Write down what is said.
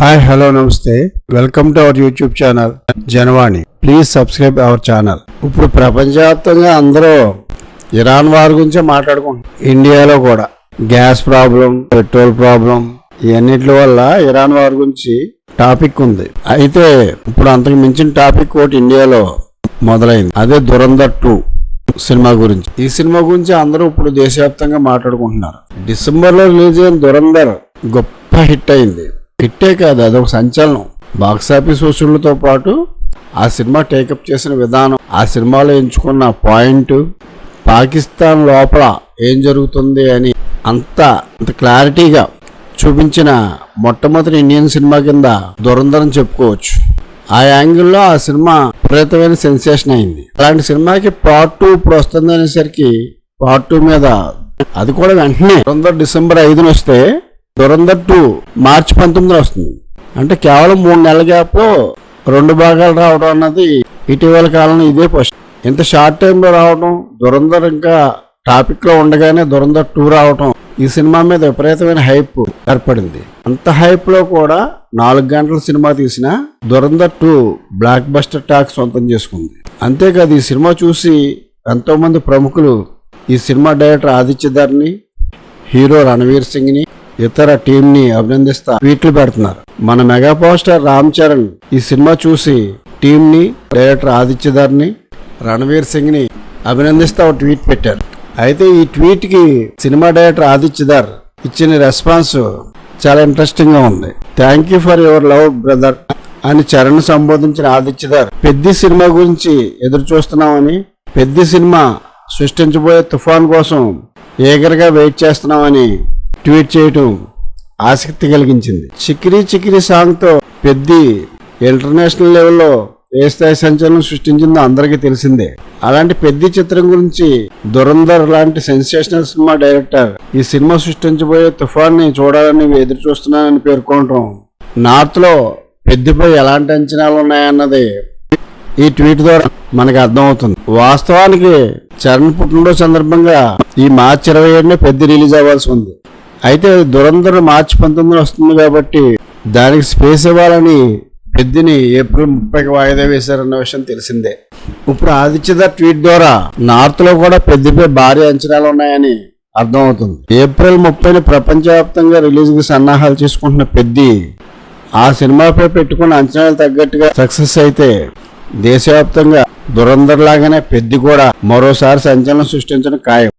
Hi hello నమస్తే, welcome to our YouTube channel Janavani. Please subscribe our channel. ఇప్పుడు ప్రపంచవ్యాప్తంగా అందరూ ఇరాన్ వార్ గురించే మాట్లాడుకుంటున్నారు. ఇండియాలో కూడా గ్యాస్ ప్రాబ్లం, పెట్రోల్ ప్రాబ్లం, ఇవన్నిటి వల్ల ఇరాన్ వార్ గురించి టాపిక్ ఉంది. అయితే ఇప్పుడు అంతకు మించిన టాపిక్ ఒకటి ఇండియాలో మొదలైంది. అదే దురంధర్ 2 సినిమా గురించి. ఈ సినిమా గురించి అందరూ ఇప్పుడు దేశవ్యాప్తంగా మాట్లాడుకుంటున్నారు. డిసెంబర్లో రిలీజ్ అయిన దురంధర్ గొప్ప హిట్ అయింది. హిట్టే కాదు, అదొక సంచలనం. బాక్సాఫీస్ వసూళ్లతో పాటు ఆ సినిమా టేకప్ చేసిన విధానం, ఆ సినిమాలో ఎంచుకున్న పాయింట్, పాకిస్తాన్ లోపల ఏం జరుగుతుంది అని అంత క్లారిటీగా చూపించిన మొట్టమొదటి ఇండియన్ సినిమా కింద దురంధర్ అని చెప్పుకోవచ్చు. ఆ యాంగిల్లో ఆ సినిమా విపరీతమైన సెన్సేషన్ అయింది. అలాంటి సినిమాకి పార్ట్ 2 ఇప్పుడు వస్తుంది అనేసరికి పార్ట్ 2 మీద అది కూడా వెంటనే దురంధర్ డిసెంబర్ 5న వస్తే దురంధర్ 2 మార్చి 19న వస్తుంది. అంటే కేవలం 3 నెలల గ్యాప్లో 2 భాగాలు రావడం అన్నది ఇటీవల కాలంలో ఇదే ఫస్ట్. ఇంత షార్ట్ టైంలో రావడం, దురంధర్ ఇంకా టాపిక్ లో ఉండగానే దురంధర్ 2 రావడం, ఈ సినిమా మీద విపరీతమైన హైప్ ఏర్పడింది. అంత హైప్ లో కూడా 4 గంటల సినిమా తీసిన దురంధర్ 2 బ్లాక్ బస్టర్ టాక్ సొంతం చేసుకుంది. అంతేకాదు, ఈ సినిమా చూసి ఎంతో మంది ప్రముఖులు ఈ సినిమా డైరెక్టర్ ఆదిత్యధర్ని, హీరో రణవీర్ సింగ్ ని, ఇతర టీం ని అభినందిస్తా ట్వీట్లు పెడుతున్నారు. మన mega power star Ram Charan ఈ సినిమా చూసి టీం ని, డైరెక్టర్ ఆదిత్యధర్ని, రణవీర్ సింగ్ ని అభినందిస్తా ఒక ట్వీట్ పెట్టారు. అయితే ఈ ట్వీట్ కి సినిమా డైరెక్టర్ ఆదిత్యధర్ ఇచ్చిన రెస్పాన్స్ చాలా ఇంట్రెస్టింగ్ గా ఉంది. Thank you for your love brother అని చరణ్ సంబోధించిన ఆదిత్యధర్, పెద్ది సినిమా గురించి ఎదురు చూస్తున్నామని, పెద్ది సినిమా సృష్టించబోయే తుఫాన్ కోసం ఏగర్గా వెయిట్ చేస్తున్నామని ట్వీట్ చేయటం ఆసక్తి కలిగించింది. చికిరి చికిరి సాంగ్ తో పెద్ది ఇంటర్నేషనల్ లెవెల్లో ఏ స్థాయి సంచలనం సృష్టించిందో అందరికీ తెలిసిందే. అలాంటి పెద్ది చిత్రం గురించి దురంధర్ లాంటి సెన్సేషనల్ సినిమా డైరెక్టర్ ఈ సినిమా సృష్టించబోయే తుఫాన్ ని చూడాలని ఎదురు చూస్తున్నానని పేర్కొనటం, నార్త్ లో పెద్దిపై ఎలాంటి అంచనాలు ఉన్నాయన్నది ఈ ట్వీట్ ద్వారా మనకు అర్థమవుతుంది. వాస్తవానికి చరణ్ పుట్టినరోజు సందర్భంగా ఈ మార్చి 27న పెద్ది రిలీజ్ అవ్వాల్సి ఉంది. అయితే దురంధర్ మార్చి 19న వస్తుంది కాబట్టి దానికి స్పేస్ ఇవ్వాలని పెద్దిని ఏప్రిల్ 30కి వాయిదా వేశారన్న విషయం తెలిసిందే. ఇప్పుడు ఆదిత్యధర్ ట్వీట్ ద్వారా నార్త్ లో కూడా పెద్దిపై భారీ అంచనాలు ఉన్నాయని అర్థమవుతుంది. ఏప్రిల్ 30ని ప్రపంచవ్యాప్తంగా రిలీజ్ కి సన్నాహాలు చేసుకుంటున్న పెద్ది ఆ సినిమాపై పెట్టుకున్న అంచనాలు తగ్గట్టుగా సక్సెస్ అయితే దేశవ్యాప్తంగా దురంధర్ లాగానే పెద్ది కూడా మరోసారి సంచలనం సృష్టించడం ఖాయం.